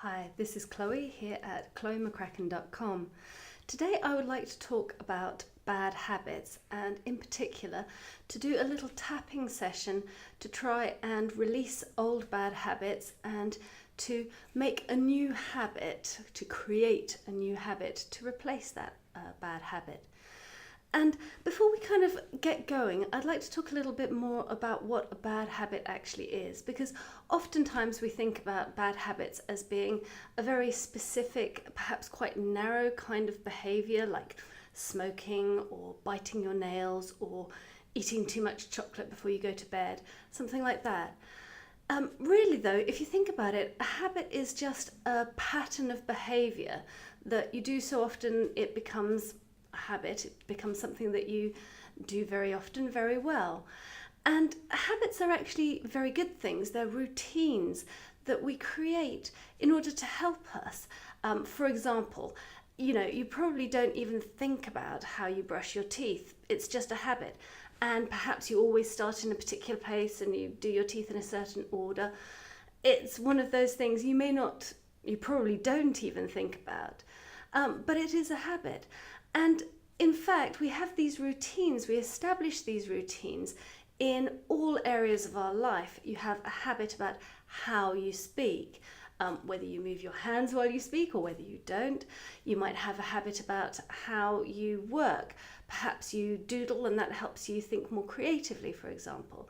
Hi, this is Chloe here at chloemccracken.com. Today I would like to talk about bad habits, and in particular to do a little tapping session to try and release old bad habits and to make a new habit, to create a new habit to replace that bad habit. And before we kind of get going, I'd like to talk a little bit more about what a bad habit actually is, because oftentimes we think about bad habits as being a very specific, perhaps quite narrow kind of behaviour, like smoking or biting your nails or eating too much chocolate before you go to bed, something like that. Really though, if you think about it, a habit is just a pattern of behaviour that you do so often it becomes a habit, it becomes something that you do very often, very well. And habits are actually very good things. They're routines that we create in order to help us. For example, you probably don't even think about how you brush your teeth. It's just a habit. And perhaps you always start in a particular place and you do your teeth in a certain order. It's one of those things you probably don't even think about. But it is a habit. And in fact, we have these routines, we establish these routines in all areas of our life. You have a habit about how you speak, whether you move your hands while you speak or whether you don't. You might have a habit about how you work. Perhaps you doodle and that helps you think more creatively, for example.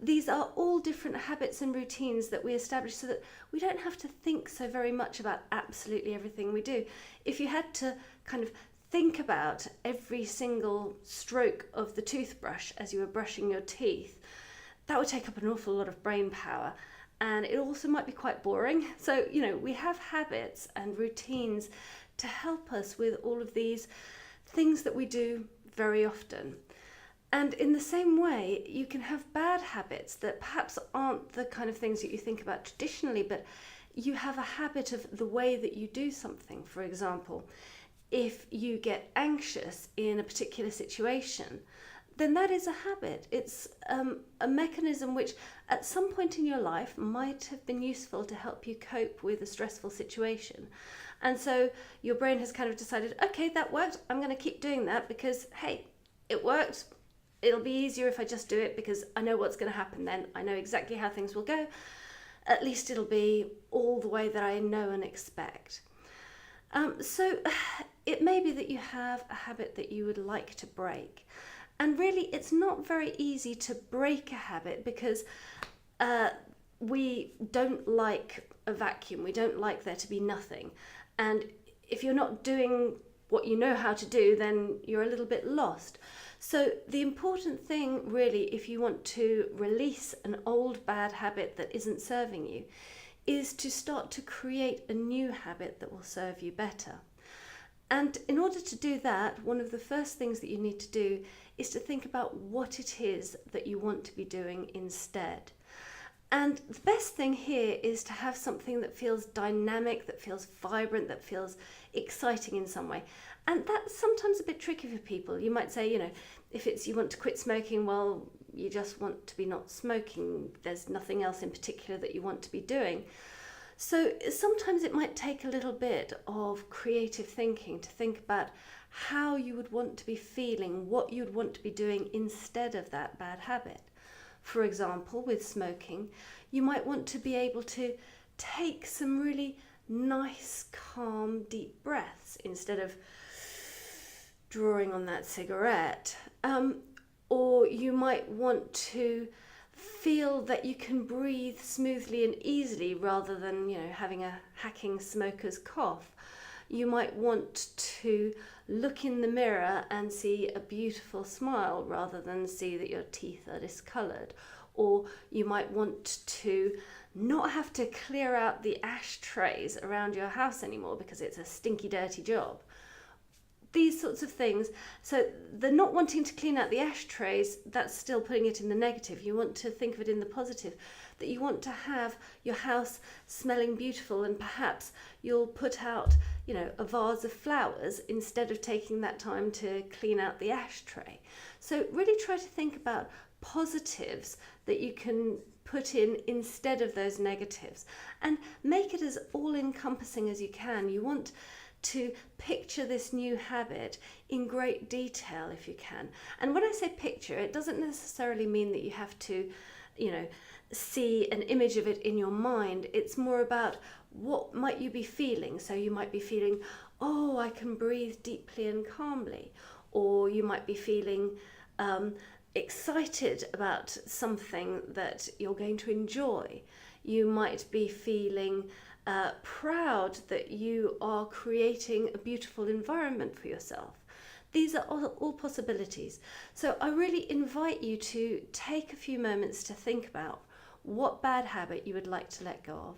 These are all different habits and routines that we establish so that we don't have to think so very much about absolutely everything we do. If you had to kind of think about every single stroke of the toothbrush as you were brushing your teeth, that would take up an awful lot of brain power, and it also might be quite boring. So, we have habits and routines to help us with all of these things that we do very often. And in the same way, you can have bad habits that perhaps aren't the kind of things that you think about traditionally, but you have a habit of the way that you do something. For example, if you get anxious in a particular situation, then that is a habit. It's a mechanism which at some point in your life might have been useful to help you cope with a stressful situation. And so your brain has kind of decided, okay, that worked. I'm going to keep doing that because, hey, it worked. It'll be easier if I just do it because I know what's going to happen then. I know exactly how things will go. At least it'll be all the way that I know and expect. So it may be that you have a habit that you would like to break. And really, it's not very easy to break a habit because we don't like a vacuum. We don't like there to be nothing. And if you're not doing what you know how to do, then you're a little bit lost. So the important thing, really, if you want to release an old bad habit that isn't serving you, is to start to create a new habit that will serve you better. And in order to do that, one of the first things that you need to do is to think about what it is that you want to be doing instead. And the best thing here is to have something that feels dynamic, that feels vibrant, that feels exciting in some way. And that's sometimes a bit tricky for people. You might say, if it's you want to quit smoking, well, you just want to be not smoking. There's nothing else in particular that you want to be doing. So sometimes it might take a little bit of creative thinking to think about how you would want to be feeling, what you'd want to be doing instead of that bad habit. For example, with smoking, you might want to be able to take some really nice, calm, deep breaths instead of drawing on that cigarette. Or you might want to feel that you can breathe smoothly and easily rather than, having a hacking smoker's cough. You might want to look in the mirror and see a beautiful smile rather than see that your teeth are discoloured. Or you might want to not have to clear out the ashtrays around your house anymore because it's a stinky, dirty job. These sorts of things. So the not wanting to clean out the ashtrays, that's still putting it in the negative. You want to think of it in the positive, that you want to have your house smelling beautiful, and perhaps you'll put out, a vase of flowers instead of taking that time to clean out the ashtray. So really try to think about positives that you can put in instead of those negatives, and make it as all-encompassing as you can. You want to picture this new habit in great detail if you can. And when I say picture, it doesn't necessarily mean that you have to, see an image of it in your mind. It's more about what might you be feeling. So you might be feeling, oh, I can breathe deeply and calmly. Or you might be feeling excited about something that you're going to enjoy. You might be feeling proud that you are creating a beautiful environment for yourself. These are all possibilities. So I really invite you to take a few moments to think about what bad habit you would like to let go of.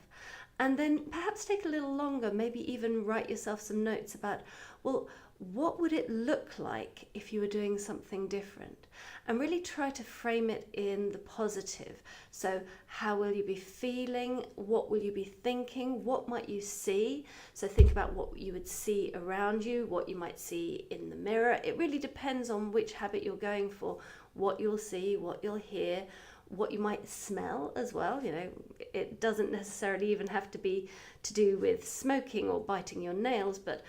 And then perhaps take a little longer, maybe even write yourself some notes about, well, what would it look like if you were doing something different? And really try to frame it in the positive. So how will you be feeling? What will you be thinking? What might you see? So think about what you would see around you, what you might see in the mirror. It really depends on which habit you're going for, what you'll see, what you'll hear, what you might smell as well. It doesn't necessarily even have to be to do with smoking or biting your nails, but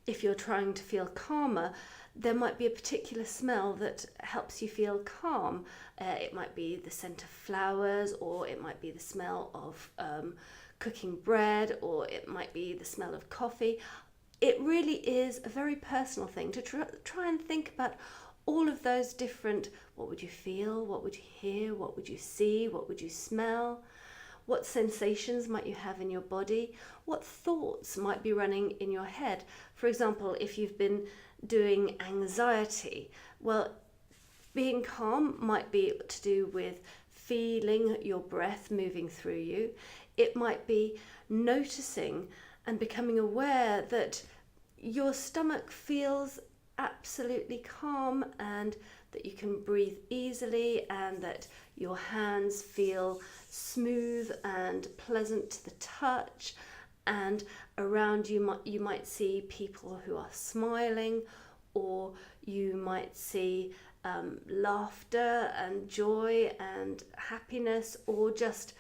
if you're trying to feel calmer, there might be a particular smell that helps you feel calm. It might be the scent of flowers, or it might be the smell of cooking bread, or it might be the smell of coffee. It really is a very personal thing to try and think about all of those different, what would you feel, what would you hear, what would you see, what would you smell? What sensations might you have in your body? What thoughts might be running in your head? For example, if you've been doing anxiety, well, being calm might be to do with feeling your breath moving through you. It might be noticing and becoming aware that your stomach feels absolutely calm, and that you can breathe easily, and that your hands feel smooth and pleasant to the touch, and around you you might see people who are smiling, or you might see laughter and joy and happiness, or just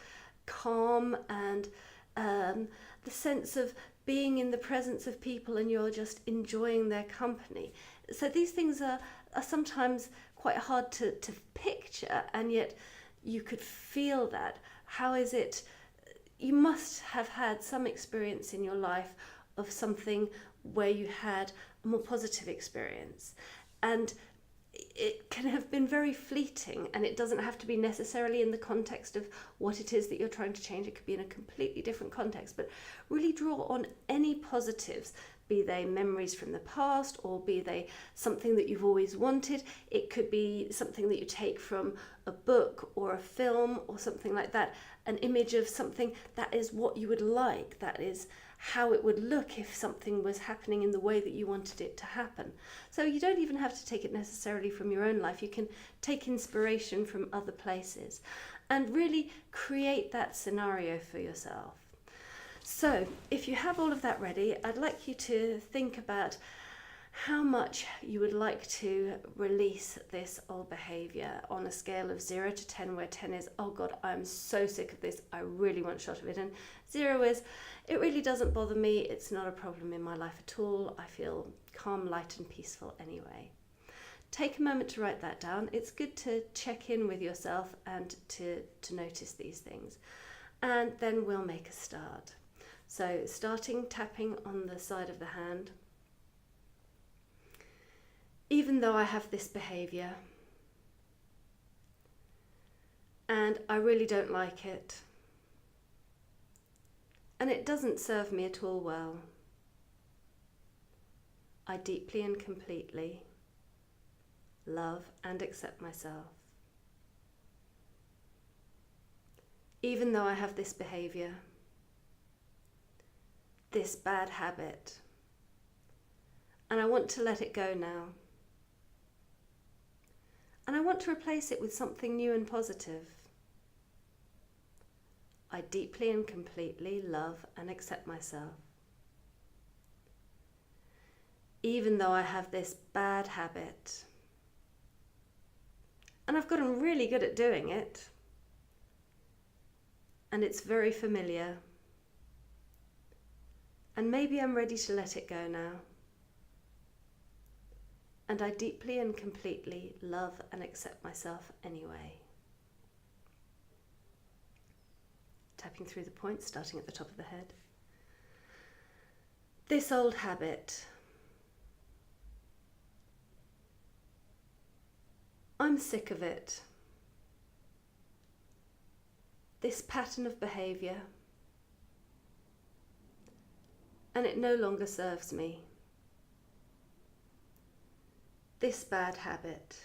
calm and the sense of being in the presence of people and you're just enjoying their company. So these things are sometimes quite hard to picture, and yet you could feel that. How is it? You must have had some experience in your life of something where you had a more positive experience, and it can have been very fleeting, and it doesn't have to be necessarily in the context of what it is that you're trying to change. It could be in a completely different context, but really draw on any positives, be they memories from the past, or be they something that you've always wanted. It could be something that you take from a book or a film or something like that, an image of something that is what you would like, that is how it would look if something was happening in the way that you wanted it to happen. So you don't even have to take it necessarily from your own life. You can take inspiration from other places and really create that scenario for yourself. So if you have all of that ready, I'd like you to think about how much you would like to release this old behaviour on a scale of 0 to 10, where 10 is, oh God, I'm so sick of this, I really want a shot of it, and 0 is, it really doesn't bother me, it's not a problem in my life at all, I feel calm, light and peaceful anyway. Take a moment to write that down. It's good to check in with yourself and to notice these things. And then we'll make a start. So starting tapping on the side of the hand. Even though I have this behaviour and I really don't like it, and it doesn't serve me at all well, I deeply and completely love and accept myself. Even though I have this behaviour, this bad habit, and I want to let it go now. And I want to replace it with something new and positive. I deeply and completely love and accept myself. even though I have this bad habit. And I've gotten really good at doing it. And it's very familiar. And maybe I'm ready to let it go now. And I deeply and completely love and accept myself anyway. Tapping through the points, starting at the top of the head. This old habit. I'm sick of it. This pattern of behaviour. And it no longer serves me. This bad habit.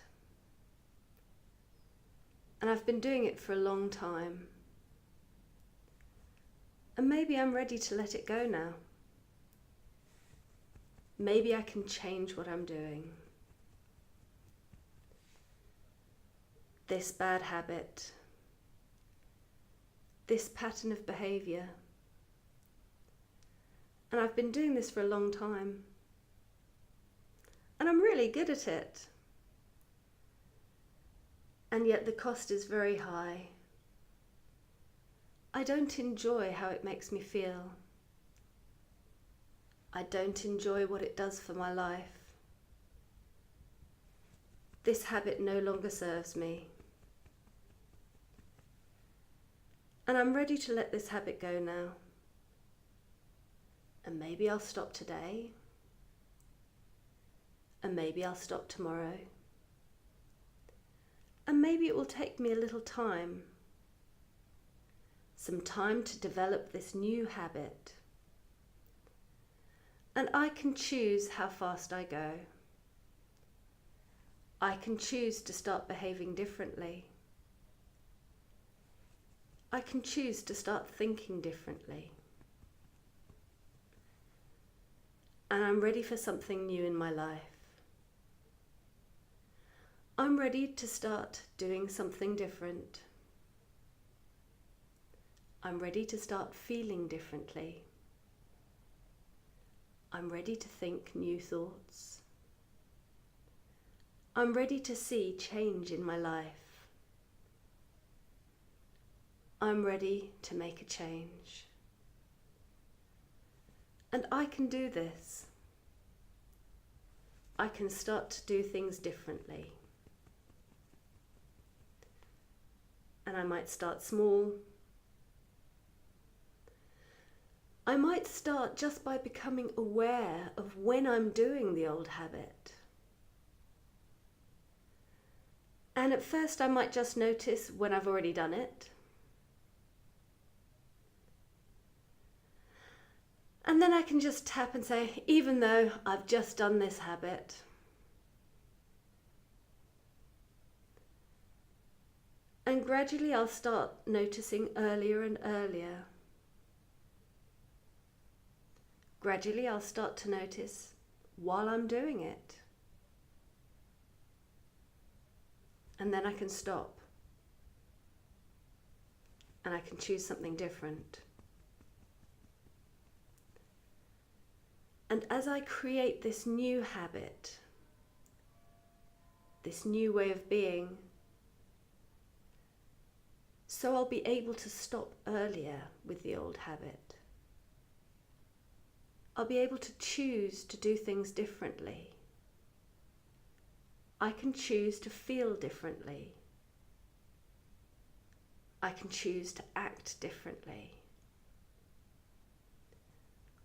And I've been doing it for a long time. And maybe I'm ready to let it go now. Maybe I can change what I'm doing. This bad habit. This pattern of behaviour. And I've been doing this for a long time. And I'm really good at it. And yet the cost is very high. I don't enjoy how it makes me feel. I don't enjoy what it does for my life. This habit no longer serves me. And I'm ready to let this habit go now. And maybe I'll stop today. And maybe I'll stop tomorrow. And maybe it will take me a little time. Some time to develop this new habit. And I can choose how fast I go. I can choose to start behaving differently. I can choose to start thinking differently. And I'm ready for something new in my life. I'm ready to start doing something different. I'm ready to start feeling differently. I'm ready to think new thoughts. I'm ready to see change in my life. I'm ready to make a change. And I can do this. I can start to do things differently. And I might start small. I might start just by becoming aware of when I'm doing the old habit. And at first I might just notice when I've already done it. And then I can just tap and say, even though I've just done this habit, and gradually I'll start noticing earlier and earlier. Gradually I'll start to notice while I'm doing it. And then I can stop. And I can choose something different. And as I create this new habit, this new way of being, so I'll be able to stop earlier with the old habit. I'll be able to choose to do things differently. I can choose to feel differently. I can choose to act differently.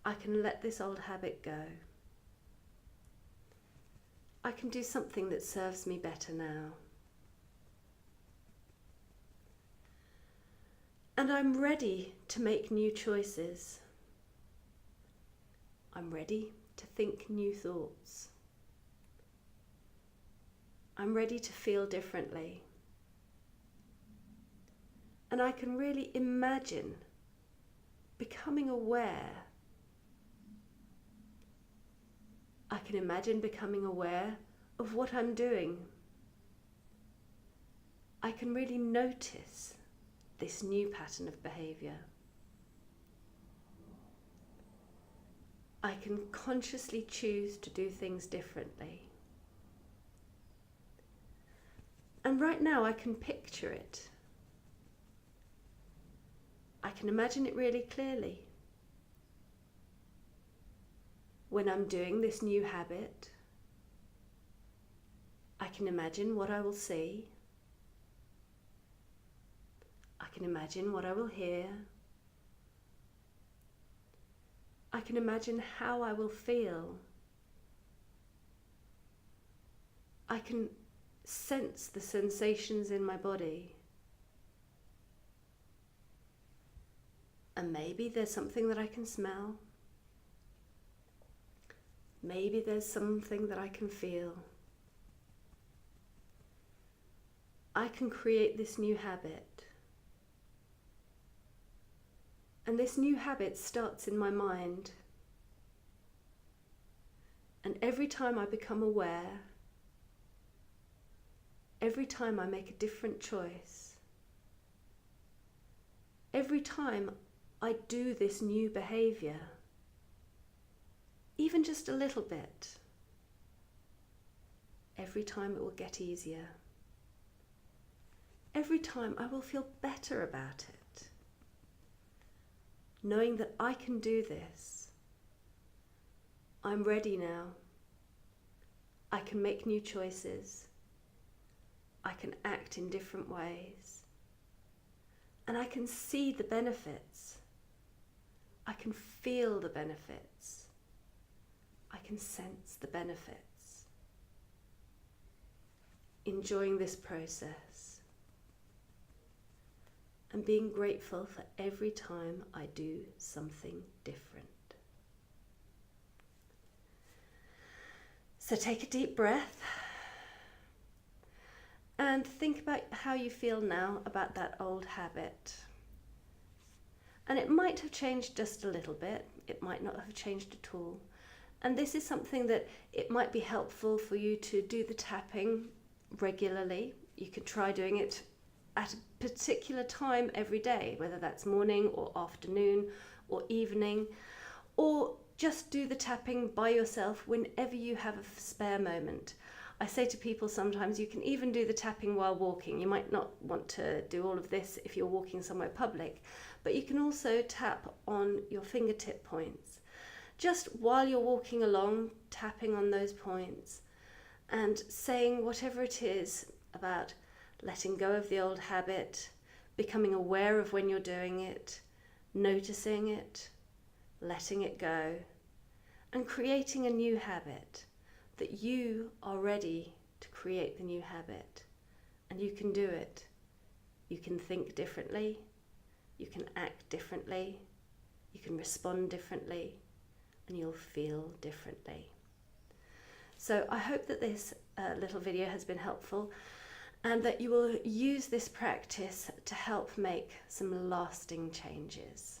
I can let this old habit go. I can do something that serves me better now. And I'm ready to make new choices. I'm ready to think new thoughts. I'm ready to feel differently. And I can really imagine becoming aware. I can imagine becoming aware of what I'm doing. I can really notice this new pattern of behaviour. I can consciously choose to do things differently. And right now I can picture it. I can imagine it really clearly. When I'm doing this new habit, I can imagine what I will see. I can imagine what I will hear. I can imagine how I will feel. I can sense the sensations in my body. And maybe there's something that I can smell. Maybe there's something that I can feel. I can create this new habit. And this new habit starts in my mind. And every time I become aware, every time I make a different choice, every time I do this new behaviour, even just a little bit, every time it will get easier. Every time I will feel better about it, knowing that I can do this. I'm ready now. I can make new choices. I can act in different ways. And I can see the benefits. I can feel the benefits. I can sense the benefits. Enjoying this process. And being grateful for every time I do something different. So take a deep breath and think about how you feel now about that old habit. And it might have changed just a little bit, it might not have changed at all. And this is something that it might be helpful for you to do the tapping regularly. You could try doing it at a particular time every day, whether that's morning or afternoon or evening, or just do the tapping by yourself whenever you have a spare moment. I say to people sometimes you can even do the tapping while walking. You might not want to do all of this if you're walking somewhere public, but you can also tap on your fingertip points. Just while you're walking along, tapping on those points and saying whatever it is about letting go of the old habit, becoming aware of when you're doing it, noticing it, letting it go, and creating a new habit, that you are ready to create the new habit. And you can do it. You can think differently, you can act differently, you can respond differently, and you'll feel differently. So I hope that this little video has been helpful, and that you will use this practice to help make some lasting changes.